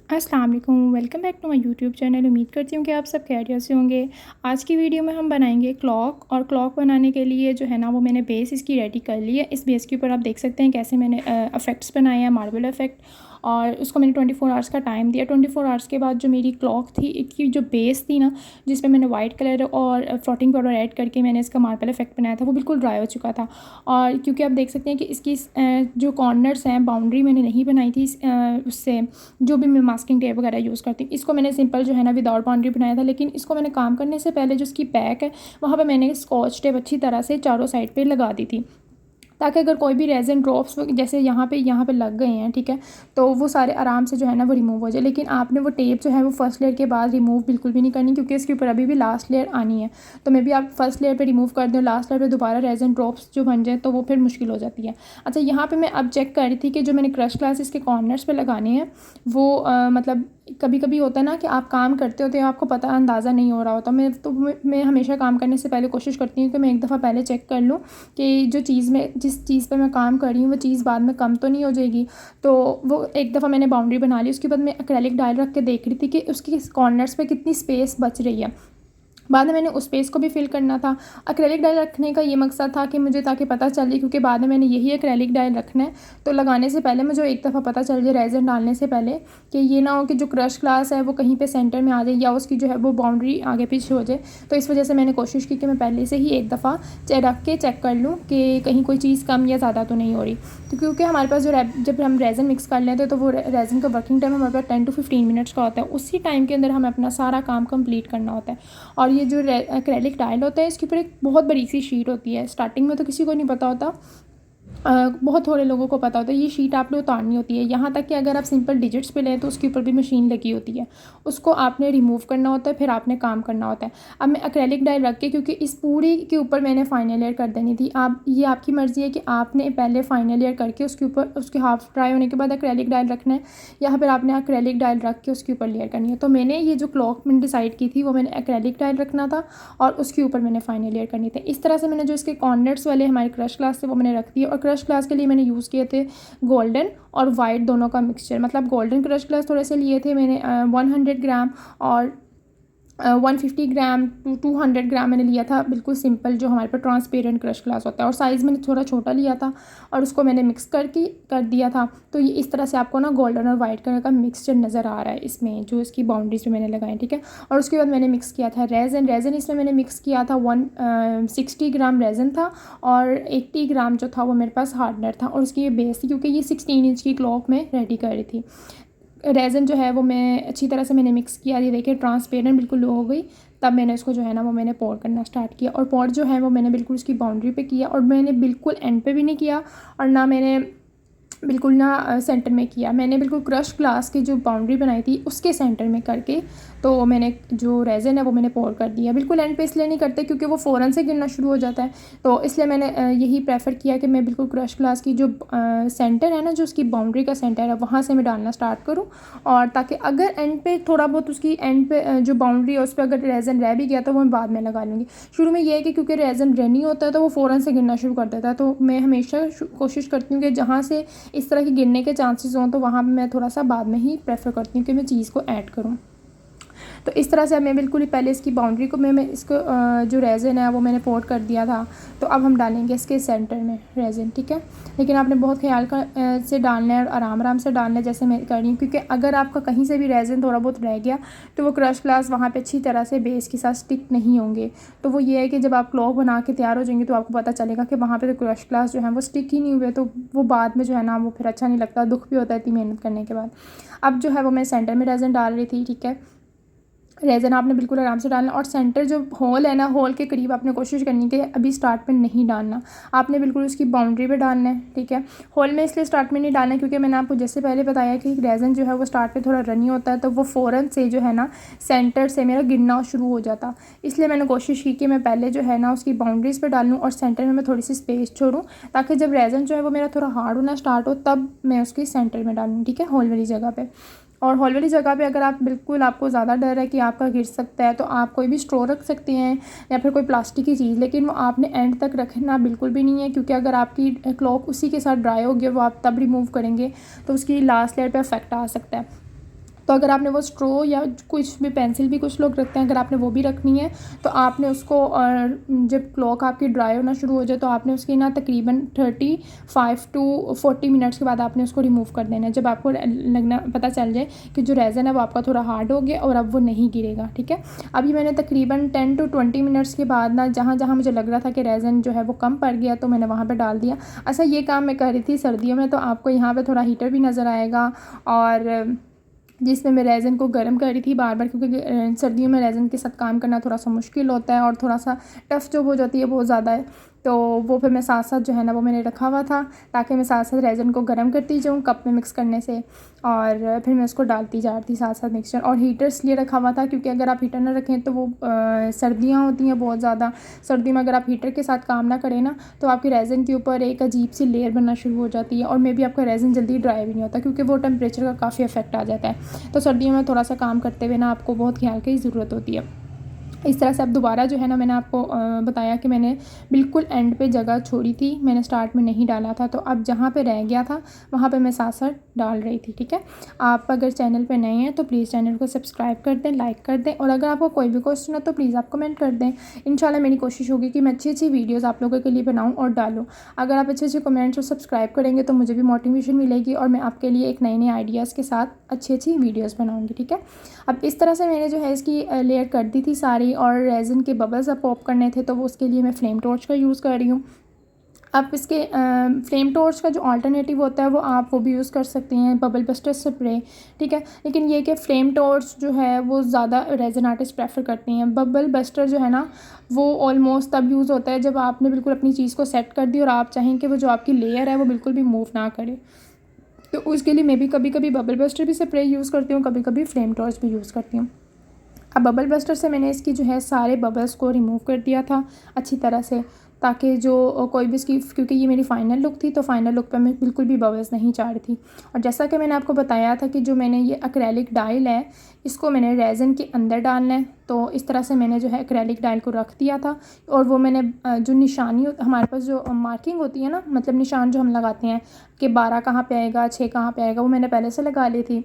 अस्सलाम वालेकुम, welcome back to my YouTube channel. उम्मीद करती हूँ कि आप सब खैरियत से होंगे। आज की वीडियो में हम बनाएंगे क्लॉक, और क्लॉक बनाने के लिए जो है ना वो मैंने बेस इसकी रेडी कर ली है। इस बेस के ऊपर आप देख सकते हैं कैसे मैंने इफ़ेक्ट्स बनाए हैं, मार्बल इफ़ेक्ट, और उसको मैंने 24 आवर्स का टाइम दिया। 24 आवर्स के बाद जो मेरी क्लॉक थी, इसकी जो बेस थी ना, जिसमें मैंने वाइट कलर और फ्लोटिंग पाउडर ऐड करके मैंने इसका मार्बल इफ़ेक्ट बनाया था, वो बिल्कुल ड्राई हो चुका था। और क्योंकि आप देख सकते हैं कि इसकी जो कॉर्नर्स हैं, बाउंड्री मैंने नहीं बनाई थी उससे, जो भी मैं मास्किंग टेप वगैरह यूज़ करती हूँ, इसको मैंने सिंपल जो है ना विदाउट बाउंड्री बनाया था। लेकिन इसको मैंने काम करने से पहले जो इसकी बैक है वहाँ पे मैंने स्कॉच टेप अच्छी तरह से चारों साइड पे लगा दी थी, ताकि अगर कोई भी रेज़न ड्रॉप्स जैसे यहाँ पे लग गए हैं, ठीक है, तो वो सारे आराम से जो है ना वो रिमूव हो जाए। लेकिन आपने वो टेप जो है वो फर्स्ट लेयर के बाद रिमूव बिल्कुल भी नहीं करनी, क्योंकि इसके ऊपर अभी भी लास्ट लेयर आनी है। तो मे भी आप फर्स्ट लेयर पे रिमूव कर दें, लास्ट लेयर पे दोबारा रेज़न ड्रॉप्स जो बन जाए तो वो फिर मुश्किल हो जाती है। अच्छा, यहाँ पे मैं अब चेक कर रही थी कि जो मैंने क्रश ग्लास इसके कॉर्नर्स पे लगाने हैं वो मतलब कभी कभी होता है ना कि आप काम करते होते हैं, आपको पता अंदाज़ा नहीं हो रहा होता। मैं हमेशा काम करने से पहले कोशिश करती हूँ कि मैं एक दफ़ा पहले चेक कर लूँ कि जो चीज़ में जिस चीज़ पे मैं काम कर रही हूँ वो चीज़ बाद में कम तो नहीं हो जाएगी। तो वो एक दफ़ा मैंने बाउंड्री बना ली। उसके बाद मैं एक्रेलिक डायल रख के देख रही थी कि उसकी कॉर्नर्स पे कितनी स्पेस बच रही है। बाद में मैंने उस स्पेस को भी फिल करना था। एक्रेलिक डायल रखने का ये मकसद था कि मुझे ताकि पता चल जाए, क्योंकि बाद में मैंने यही एक्रेलिक डायल रखना है, तो लगाने से पहले मुझे एक दफ़ा पता चल जाए रेज़न डालने से पहले, कि ये ना हो कि जो क्रश ग्लास है वो कहीं पे सेंटर में आ जाए या उसकी जो है वो बाउंड्री आगे पीछे हो जाए। तो इस वजह से मैंने कोशिश की कि मैं पहले से ही एक दफ़ा रख के चेक कर लूँ कि कहीं कोई चीज़ कम या ज़्यादा तो नहीं हो रही। तो क्योंकि हमारे पास जब हम रेज़न मिक्स कर लेते हैं तो वो रेज़न का वर्किंग टाइम हमारे पास 10 to 15 मिनट्स का होता है। उसी टाइम के अंदर हमें अपना सारा काम कंप्लीट करना होता है। और ये जो एक्रेलिक टाइल होता है इसके ऊपर एक बहुत बड़ी सी शीट होती है। स्टार्टिंग में तो किसी को नहीं पता होता, बहुत थोड़े लोगों को पता होता है। ये शीट आपने उतारनी होती है, यहाँ तक कि अगर आप सिंपल डिजिट्स पे लें तो उसके ऊपर भी मशीन लगी होती है, उसको आपने रिमूव करना होता है, फिर आपने काम करना होता है। अब मैं एक्रेलिक डाई रख के, क्योंकि इस पूरी के ऊपर मैंने फाइनल ईयर कर देनी थी। आप ये आपकी मर्ज़ी है कि आपने पहले फाइनल ईयर करके उसके ऊपर उसके हाफ ड्राई होने के बाद एक्रेलिक डाई रखना है, या फिर आपने एक्रेलिक डाई रख के उसके ऊपर लेयर करनी है। तो मैंने ये जो क्लॉक मैंने डिसाइड की थी वो मैंने एक्रेलिक डाई रखना था और उसके ऊपर मैंने फाइनल ईयर करनी थी। इस तरह से मैंने जो इसके कॉर्नर्स वाले हमारे क्रश ग्लास थे वो मैंने रख दिए। और क्रश ग्लास के लिए मैंने यूज़ किए थे गोल्डन और वाइट दोनों का मिक्सचर। मतलब गोल्डन क्रश ग्लास थोड़े से लिए थे मैंने 100 ग्राम, और 150 ग्राम टू 200 ग्राम मैंने लिया था बिल्कुल सिंपल जो हमारे पास ट्रांसपेरेंट क्रश ग्लास होता है। और साइज़ मैंने थोड़ा छोटा लिया था और उसको मैंने मिक्स कर दिया था। तो ये इस तरह से आपको ना गोल्डन और वाइट कलर का मिक्सचर नज़र आ रहा है इसमें, जो इसकी बाउंड्रीज पे मैंने लगाए, ठीक है। और उसके बाद मैंने मिक्स किया था रेज़न इसमें मैंने मिक्स किया था 160 ग्राम रेज़न था, और 80 ग्राम जो था वो मेरे पास हार्डनर था। और उसकी ये बेस थी, क्योंकि ये 16 इंच की क्लॉक में रेडी कर रही थी। रेज़न जो है वो मैं अच्छी तरह से मैंने मिक्स किया। ये देखिए ट्रांसपेरेंट बिल्कुल लो हो गई। तब मैंने इसको जो है ना वो मैंने पोर करना स्टार्ट किया। और पोर जो है वो मैंने बिल्कुल उसकी बाउंड्री पे किया, और मैंने बिल्कुल एंड पे भी नहीं किया और ना मैंने बिल्कुल ना सेंटर में किया। मैंने बिल्कुल क्रश ग्लास की जो बाउंड्री बनाई थी उसके सेंटर में करके तो मैंने जो रेज़न है वो मैंने पोर कर दिया। बिल्कुल एंड पे इसलिए नहीं करते क्योंकि वो फ़ौरन से गिरना शुरू हो जाता है, तो इसलिए मैंने यही प्रेफर किया कि मैं बिल्कुल क्रश ग्लास की जो सेंटर है ना, जो उसकी बाउंड्री का सेंटर है, वहाँ से मैं डालना स्टार्ट करूँ। और ताकि अगर एंड पे थोड़ा बहुत उसकी एंड पे जो बाउंड्री है उस पर अगर रेज़न रह भी गया तो वो मैं बाद में लगा लूँगी। शुरू में ये है कि क्योंकि रेज़न रनी होता है तो वो फ़ौरन से गिरना शुरू कर देता है, तो मैं हमेशा कोशिश करती हूँ कि जहाँ से इस तरह के गिरने के चांसेस हों तो वहाँ मैं थोड़ा सा बाद में ही प्रेफर करती हूँ कि मैं चीज़ को ऐड करूँ। तो इस तरह से मैं बिल्कुल ही पहले इसकी बाउंड्री को मैं इसको जो रेज़न है वो मैंने पोर कर दिया था। तो अब हम डालेंगे इसके सेंटर में रेज़न, ठीक है। लेकिन आपने बहुत ख्याल से डालना है और आराम आराम से डालना है जैसे मैं कर रही हूँ, क्योंकि अगर आपका कहीं से भी रेज़न थोड़ा बहुत रह गया तो वो क्रश ग्लास वहाँ पे अच्छी तरह से बेस के साथ स्टिक नहीं होंगे। तो वो ये है कि जब आप क्लॉक बना के तैयार हो जाएंगे तो आपको पता चलेगा कि वहाँ पे तो क्रश ग्लास जो है वो स्टिक ही नहीं हुए, तो वो बाद में जो है ना वो फिर अच्छा नहीं लगता, दुख भी होता है इतनी मेहनत करने के बाद। अब जो है वो मैं सेंटर में रेज़न डाल रही थी, ठीक है। रेज़न आपने बिल्कुल आराम से डालना, और सेंटर जो होल है ना, होल के करीब आपने कोशिश करनी है कि अभी स्टार्ट में नहीं डालना, आपने बिल्कुल उसकी बाउंड्री पे डालना है, ठीक है। होल में इसलिए स्टार्ट में नहीं डालना है क्योंकि मैंने आपको जैसे पहले बताया कि रेज़न जो है वो स्टार्ट पे थोड़ा रनी होता है, तो वो फ़ौरन से जो है ना सेंटर से मेरा गिरना शुरू हो जाता। इसलिए मैंने कोशिश की कि मैं पहले जो है ना उसकी बाउंड्रीज़ पर डालूँ और सेंटर में मैं थोड़ी सी स्पेस छोड़ूँ, ताकि जब रेज़न जो है वो मेरा थोड़ा हार्ड होना स्टार्ट हो तब मैं उसकी सेंटर में डालूँ, ठीक है, होल वाली जगह पर। और हॉल वाली जगह पे अगर आप बिल्कुल आपको ज़्यादा डर है कि आपका गिर सकता है तो आप कोई भी स्ट्रॉ रख सकते हैं या फिर कोई प्लास्टिक की चीज़, लेकिन वो आपने एंड तक रखना बिल्कुल भी नहीं है, क्योंकि अगर आपकी क्लॉक उसी के साथ ड्राई हो गया वो आप तब रिमूव करेंगे तो उसकी लास्ट लेयर पे इफेक्ट आ सकता है। तो अगर आपने वो स्ट्रो या कुछ भी पेंसिल भी कुछ लोग रखते हैं, अगर आपने वो भी रखनी है तो आपने उसको जब क्लॉक आपकी ड्राई होना शुरू हो जाए तो आपने उसकी ना तकरीबन 35 to 40 मिनट्स के बाद आपने उसको रिमूव कर देना है। जब आपको लगना पता चल जाए कि जो रेज़न है वो आपका थोड़ा हार्ड हो गया और अब वो नहीं गिरेगा, ठीक है। अभी मैंने तकरीबन 10 to 20 मिनट्स के बाद ना जहाँ जहाँ मुझे लग रहा था कि रेज़न जो है वो कम पड़ गया तो मैंने वहाँ पर डाल दिया। अच्छा, ये काम मैं कर रही थी सर्दियों में, तो आपको यहाँ पर थोड़ा हीटर भी नज़र आएगा और जिसमें मैं रेज़न को गर्म कर रही थी बार बार, क्योंकि सर्दियों में रेज़न के साथ काम करना थोड़ा सा मुश्किल होता है और थोड़ा सा टफ़ जॉब हो जाती है बहुत ज़्यादा है। तो वो फिर मैं साथ साथ जो है ना वो मैंने रखा हुआ था ताकि मैं साथ साथ रेज़न को गर्म करती जाऊँ कप में मिक्स करने से, और फिर मैं उसको डालती जा रही थी साथ साथ मिक्सचर। और हीटर इसलिए रखा हुआ था क्योंकि अगर आप हीटर ना रखें तो वो सर्दियाँ होती हैं बहुत ज़्यादा, सर्दी में अगर आप हीटर के साथ काम ना करें ना तो आपकी रेज़न के ऊपर एक अजीब सी लेयर बनना शुरू हो जाती है और मे बी आपका रेज़न जल्दी ड्राई भी नहीं होता क्योंकि वो टेम्परेचर का काफ़ी इफेक्ट आ जाता है। तो सर्दियों में थोड़ा सा काम करते हुए ना आपको बहुत ख्याल की ज़रूरत होती है। इस तरह से अब दोबारा जो है ना मैंने आपको बताया कि मैंने बिल्कुल एंड पे जगह छोड़ी थी, मैंने स्टार्ट में नहीं डाला था, तो अब जहाँ पे रह गया था वहाँ पे मैं साथ साथ डाल रही थी, ठीक है। आप अगर चैनल पे नए हैं तो प्लीज़ चैनल को सब्सक्राइब कर दें, लाइक कर दें, और अगर आपको कोई भी क्वेश्चन हो तो प्लीज़ आप कमेंट कर दें। इंशाल्लाह मेरी कोशिश होगी कि मैं अच्छी अच्छी वीडियोज़ आप लोगों के लिए बनाऊँ और डालूँ। अगर आप अच्छे अच्छे कमेंट्स और सब्सक्राइब करेंगे तो मुझे भी मोटिवेशन मिलेगी और मैं आपके लिए एक नए नए आइडियाज़ के साथ अच्छी अच्छी वीडियोज़ बनाऊँगी, ठीक है। अब इस तरह से मैंने जो है इसकी लेयर कर दी थी सारी, और रेज़न के बबल्स अब पॉप करने थे तो वो उसके लिए मैं फ्लेम टॉर्च का यूज़ कर रही हूँ। अब इसके फ्लेम टॉर्च का जो अल्टरनेटिव होता है वो आप वो भी यूज़ कर सकते हैं, बबल बस्टर स्प्रे, ठीक है। लेकिन ये कि फ्लेम टॉर्च जो है वो ज़्यादा रेज़न आर्टिस्ट प्रेफर करते हैं। बबल बस्टर जो है ना वो ऑलमोस्ट तब यूज़ होता है जब आपने बिल्कुल अपनी चीज़ को सेट कर दी और आप चाहें कि वो जो आपकी लेयर है वो बिल्कुल भी मूव ना करे, तो उसके लिए मैं भी कभी कभी बबल बस्टर भी स्प्रे यूज़ करती हूँ, कभी कभी फ्लेम टॉर्च भी यूज़ करती हूँ। अब बबल बस्टर से मैंने इसकी जो है सारे बबल्स को रिमूव कर दिया था अच्छी तरह से, ताकि जो कोई भी इसकी, क्योंकि ये मेरी फ़ाइनल लुक थी तो फ़ाइनल लुक पे मैं बिल्कुल भी बबल्स नहीं चाह रही थी। और जैसा कि मैंने आपको बताया था कि जो मैंने ये एक्रेलिक डाइल है इसको मैंने रेज़न के अंदर डालना है, तो इस तरह से मैंने जो है एक्रेलिक डाइल को रख दिया था। और वो मैंने जो निशानी हमारे पास जो मार्किंग होती है ना, मतलब निशान जो हम लगाते हैं कि 12 कहाँ पे आएगा, 6 कहाँ पे आएगा, वो मैंने पहले से लगा ली थी।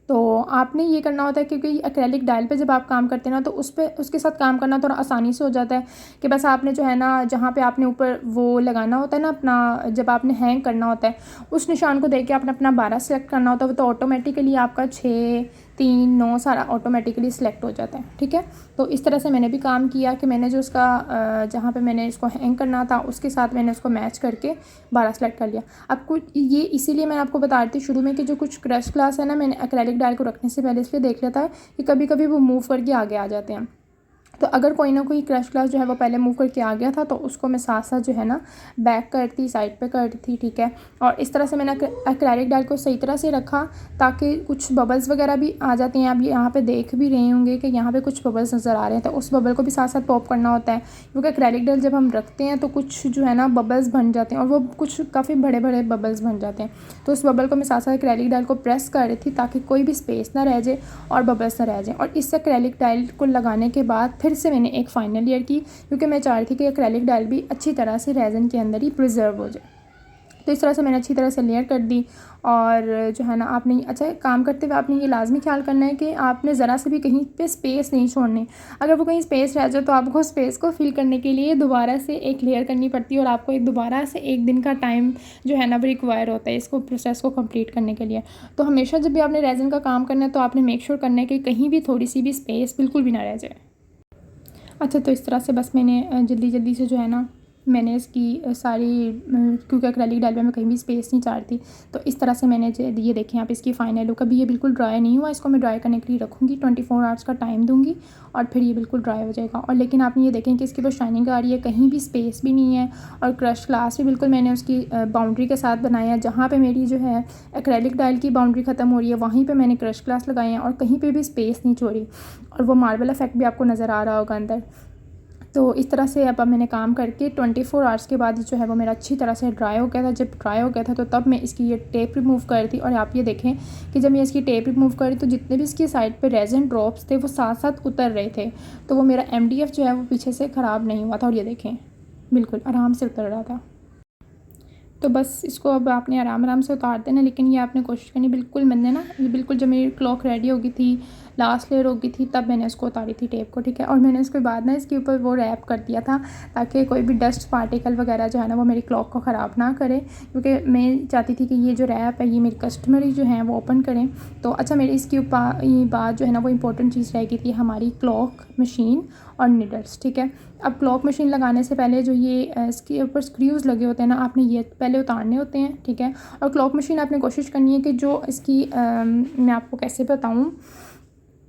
तो आपने ये करना होता है क्योंकि एक्रेलिक डाइल पे जब आप काम करते हैं ना तो उस पे उसके साथ काम करना थोड़ा आसानी से हो जाता है कि बस आपने जो है ना जहाँ पे आपने ऊपर वो लगाना होता है ना अपना, जब आपने हैंग करना होता है उस निशान को देख के आपने अपना 12 सेलेक्ट करना होता है, वो तो ऑटोमेटिकली आपका 6, 3, 9 सारा ऑटोमेटिकली सिलेक्ट हो जाता है, ठीक है। तो इस तरह से मैंने भी काम किया कि मैंने जो उसका जहाँ पे मैंने इसको हैंग करना था उसके साथ मैंने उसको मैच करके 12 सेलेक्ट कर लिया। अब कुछ ये इसीलिए मैं आपको बता रही थी शुरू में कि जो कुछ क्रश ग्लास है ना मैंने एक्रेलिक डाइल को रखने से पहले इसलिए देख लिया था कि कभी कभी वो मूव करके आगे आ जाते हैं। तो अगर कोई ना कोई क्रश ग्लास जो है वो पहले मूव करके आ गया था तो उसको मैं साथ साथ जो है ना बैक करती, साइड पे करती थी, ठीक है। और इस तरह से मैंने एक्रेलिक डाइल को सही तरह से रखा ताकि कुछ बबल्स वगैरह भी आ जाती हैं। आप यहाँ पे देख भी रहे होंगे कि यहाँ पे कुछ बबल्स नज़र आ रहे हैं, तो उस बबल को भी साथ साथ पॉप करना होता है क्योंकि एक्रेलिक डाइल जब हम रखते हैं तो कुछ जो है ना बबल्स बन जाते हैं और वो कुछ काफ़ी बड़े बड़े बबल्स बन जाते हैं। तो उस बबल को मैं साथ साथ एक्रेलिक डाइल को प्रेस कर रही थी ताकि कोई भी स्पेस ना रह जाए और बबल्स ना रह जाए। और इस एक्रेलिक डाइल को लगाने के बाद फिर से मैंने एक फाइनल लेयर की क्योंकि मैं चाह रही थी कि एक्रेलिक डाइल भी अच्छी तरह से रेज़न के अंदर ही प्रिजर्व हो जाए। तो इस तरह से मैंने अच्छी तरह से लेयर कर दी। और जो है ना आपने अच्छा काम करते हुए आपने ये लाजमी ख्याल करना है कि आपने ज़रा से भी कहीं पे स्पेस नहीं छोड़नी। अगर वो कहीं स्पेस रह जाए तो आपको स्पेस को फिल करने के लिए दोबारा से एक लेयर करनी पड़ती है और आपको एक दोबारा से 1 दिन का टाइम जो है ना वो रिक्वायर होता है इसको प्रोसेस को कंप्लीट करने के लिए। तो हमेशा जब भी आपने रेज़न का काम करना है तो आपने मेक श्योर करना है कि कहीं भी थोड़ी सी भी स्पेस बिल्कुल भी ना रह जाए। अच्छा, तो इस तरह से बस मैंने जल्दी जल्दी से जो है ना मैंने इसकी सारी क्योंकि एक्रेलिक डाइल में कहीं भी स्पेस नहीं चाह रही थी तो इस तरह से मैंने ये देखें आप इसकी फ़ाइनल लुक। अभी ये बिल्कुल ड्राई नहीं हुआ, इसको मैं ड्राई करने के लिए रखूँगी, 24 आवर्स का टाइम दूँगी और फिर ये बिल्कुल ड्राई हो जाएगा। और लेकिन आपने ये देखें कि इसकी वो शाइनिंग आ रही है, कहीं भी स्पेस भी नहीं है और क्रश ग्लास भी बिल्कुल मैंने उसकी बाउंड्री के साथ बनाया है। जहाँ पर मेरी जो है एक्रेलिक डाइल की बाउंड्री ख़त्म हो रही है वहीं पर मैंने क्रश ग्लास लगाए हैं और कहीं पर भी स्पेस नहीं छोड़ी और वो मार्बल इफेक्ट भी आपको नज़र आ रहा होगा अंदर। तो इस तरह से अब मैंने काम करके 24 आवर्स के बाद जो है वो मेरा अच्छी तरह से ड्राई हो गया था। जब ड्राई हो गया था तो तब मैं इसकी ये टेप रिमूव कर रही थी और आप ये देखें कि जब मैं इसकी टेप रिमूव कर रही तो जितने भी इसकी साइड पे रेज़न ड्रॉप्स थे वो साथ साथ उतर रहे थे, तो वो मेरा MDF जो है वो पीछे से ख़राब नहीं हुआ था और ये देखें बिल्कुल आराम से उतर रहा था। तो बस इसको अब आपने आराम आराम से उतार देना, लेकिन ये आपने कोशिश करनी बिल्कुल, मैंने ना ये बिल्कुल जब मेरी क्लॉक रेडी हो गई थी, लास्ट लेयर हो गई थी, तब मैंने उसको उतारी थी टेप को, ठीक है। और मैंने उसके बाद ना इसके ऊपर वो रैप कर दिया था ताकि कोई भी डस्ट पार्टिकल वगैरह जो है ना वो मेरी क्लॉक को ख़राब ना करे, क्योंकि मैं चाहती थी कि ये जो रैप है ये मेरे कस्टमर ही जो हैं वो ओपन करें। तो अच्छा, मेरे इसके बाद जो है ना वो इंपॉर्टेंट चीज़ रह गई थी हमारी क्लॉक मशीन और नीडल्स, ठीक है। अब क्लॉक मशीन लगाने से पहले जो ये इसके ऊपर स्क्रूज़ लगे होते हैं ना, आपने ये पहले उतारने होते हैं, ठीक है। और क्लॉक मशीन आपने कोशिश करनी है कि जो इसकी मैं आपको कैसे बताऊँ,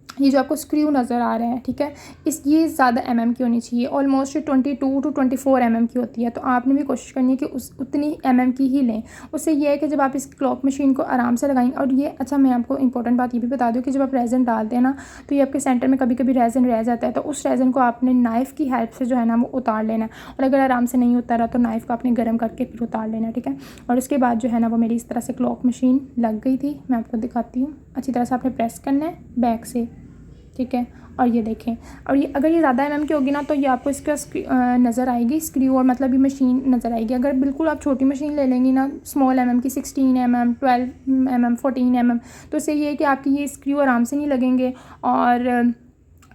ये जो आपको स्क्रू नज़र आ रहा है, ठीक है, ये ज़्यादा की होनी चाहिए, ऑलमोस्ट 22 to 24 की होती है। तो आपने भी कोशिश करनी है कि उतनी की ही लें। उससे ये है कि जब आप इस क्लॉक मशीन को आराम से लगाएंगे, और ये अच्छा मैं आपको इंपॉर्टेंट बात ये भी बता दूँ कि जब आप रेज़न डालते हैं ना, तो ये आपके सेंटर में कभी कभी रेज़न रह जाता है, तो उस रेज़न को आपने नाइफ़ की हेल्प से जो है ना वो उतार लेना है। और अगर आराम से नहीं उतारा तो नाइफ़ को आपने गर्म करके फिर उतार लेना, ठीक है। और उसके बाद जो है ना वो मेरी इस तरह से क्लॉक मशीन लग गई थी। मैं आपको दिखाती हूँ, अच्छी तरह से आपने प्रेस करना है बैक से, ठीक है। और ये देखें, और ये अगर ये ज़्यादा की होगी ना तो ये आपको इसका नज़र आएगी स्क्रू, और मतलब ये मशीन नज़र आएगी। अगर बिल्कुल आप छोटी मशीन ले लेंगी ना, स्मॉल की 16 12 14 तो इससे ये है कि आपकी ये स्क्रू आराम से नहीं लगेंगे। और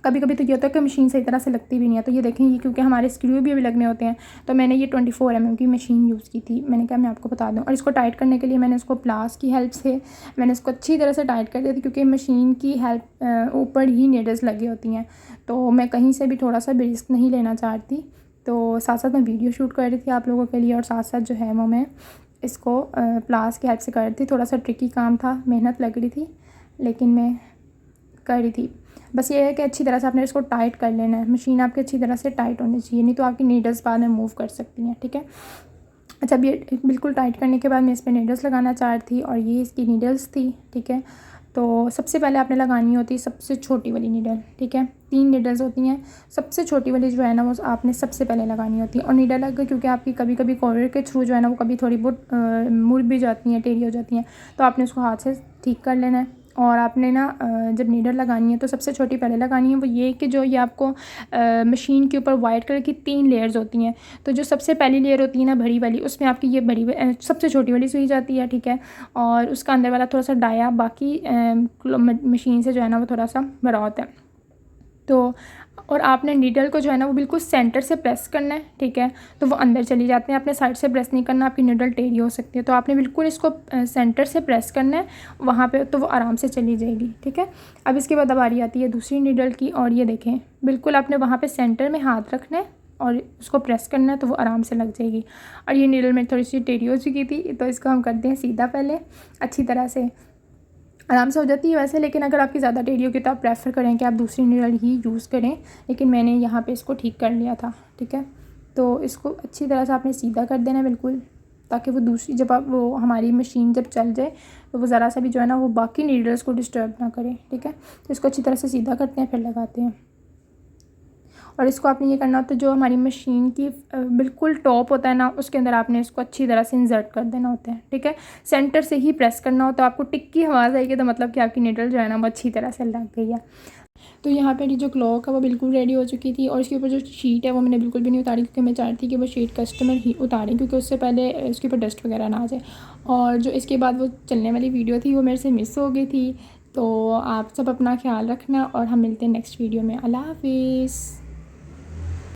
कभी कभी तो ये होता है कि मशीन सही तरह से लगती भी नहीं है। तो ये देखें, ये क्योंकि हमारे स्क्रू भी अभी लगने होते हैं, तो मैंने ये 24 की मशीन यूज़ की थी। मैंने कहा मैं आपको बता दूं। और इसको टाइट करने के लिए मैंने इसको प्लास की हेल्प से मैंने इसको अच्छी तरह से टाइट कर दिया था, क्योंकि मशीन की हेल्प ऊपर ही नीडल्स लगी होती हैं, तो मैं कहीं से भी थोड़ा सा भी रिस्क नहीं लेना चाहती। तो साथ साथ मैं वीडियो शूट कर रही थी आप लोगों के लिए, और साथ साथ जो है वो मैं इसको प्लास की हेल्प से कर रही थी। थोड़ा सा ट्रिकी काम था, मेहनत लग रही थी, लेकिन मैं कर रही थी। बस ये है कि अच्छी तरह से आपने इसको टाइट कर लेना है। मशीन आपकी अच्छी तरह से टाइट होनी चाहिए, नहीं तो आपकी नीडल्स बाद में मूव कर सकती हैं, ठीक है। अच्छा, अब ये बिल्कुल टाइट करने के बाद मैं इस पर नीडल्स लगाना चाह रही थी, और ये इसकी नीडल्स थी, ठीक है। तो सबसे पहले आपने लगानी होती है सबसे छोटी वाली नीडल, ठीक है। 3 नीडल्स होती हैं, सबसे छोटी वाली जो है ना वो आपने सबसे पहले लगानी होती है। और नीडल अगर क्योंकि आपकी कभी कभी कॉर्नर के थ्रू जो है ना वो कभी थोड़ी बहुत मुड़ भी जाती हैं, टेढ़ी हो जाती हैं, तो आपने उसको हाथ से ठीक कर लेना है। और आपने ना जब नीडल लगानी है तो सबसे छोटी पहले लगानी है। वो ये कि जो ये आपको मशीन के ऊपर वाइट कलर की 3 लेयर्स होती हैं, तो जो सबसे पहली लेयर होती है ना बड़ी वाली, उसमें आपकी ये सबसे छोटी वाली सुई जाती है, ठीक है। और उसका अंदर वाला थोड़ा सा डाया बाकी मशीन से जो है ना वो थोड़ा सा बड़ा होता है। तो और आपने नीडल को जो है ना वो बिल्कुल सेंटर से प्रेस करना है, ठीक है। तो वो अंदर चली जाते हैं, आपने साइड से प्रेस नहीं करना, आपकी नीडल टेढ़ी हो सकती है। तो आपने बिल्कुल इसको सेंटर से प्रेस करना है वहाँ पे, तो वो आराम से चली जाएगी, ठीक है। अब इसके बाद अब बारी आती है दूसरी नीडल की, और ये देखें बिल्कुल आपने वहाँ पर सेंटर में हाथ रखना है और उसको प्रेस करना है, तो वो आराम से लग जाएगी। और ये नीडल में थोड़ी सी टेढ़ी हो चुकी थी, तो इसको हम करते हैं सीधा। पहले अच्छी तरह से आराम से हो जाती है वैसे, लेकिन अगर आपकी ज़्यादा टेढ़ी होगी तो आप प्रेफर करें कि आप दूसरी नीडल ही यूज़ करें, लेकिन मैंने यहाँ पे इसको ठीक कर लिया था, ठीक है। तो इसको अच्छी तरह से आपने सीधा कर देना बिल्कुल, ताकि वो दूसरी जब आप वो हमारी मशीन जब चल जाए तो वो ज़रा सा भी जो है ना वो बाकी नीडल्स को डिस्टर्ब ना करे, ठीक है। तो इसको अच्छी तरह से सीधा करते हैं, फिर लगाते हैं। और इसको आपने ये करना होता है, जो हमारी मशीन की बिल्कुल टॉप होता है ना, उसके अंदर आपने इसको अच्छी तरह से इंसर्ट कर देना होता है, ठीक है। सेंटर से ही प्रेस करना होता है, आपको टिक की आवाज़ आएगी तो मतलब कि आपकी नीडल जो है ना वो अच्छी तरह से लग गई है। तो यहाँ पर जो क्लॉक है वो बिल्कुल रेडी हो चुकी थी, और इसके ऊपर जो शीट है वो मैंने बिल्कुल भी नहीं उतारी, क्योंकि मैं चाहती थी कि वो शीट कस्टमर ही उतारें, क्योंकि उससे पहले इसके ऊपर डस्ट वगैरह ना आ जाए। और जो इसके बाद वो चलने वाली वीडियो थी वो मेरे से मिस हो गई थी। तो आप सब अपना ख्याल रखना, और हम मिलते हैं नेक्स्ट वीडियो में। अल्लाह हाफिज़।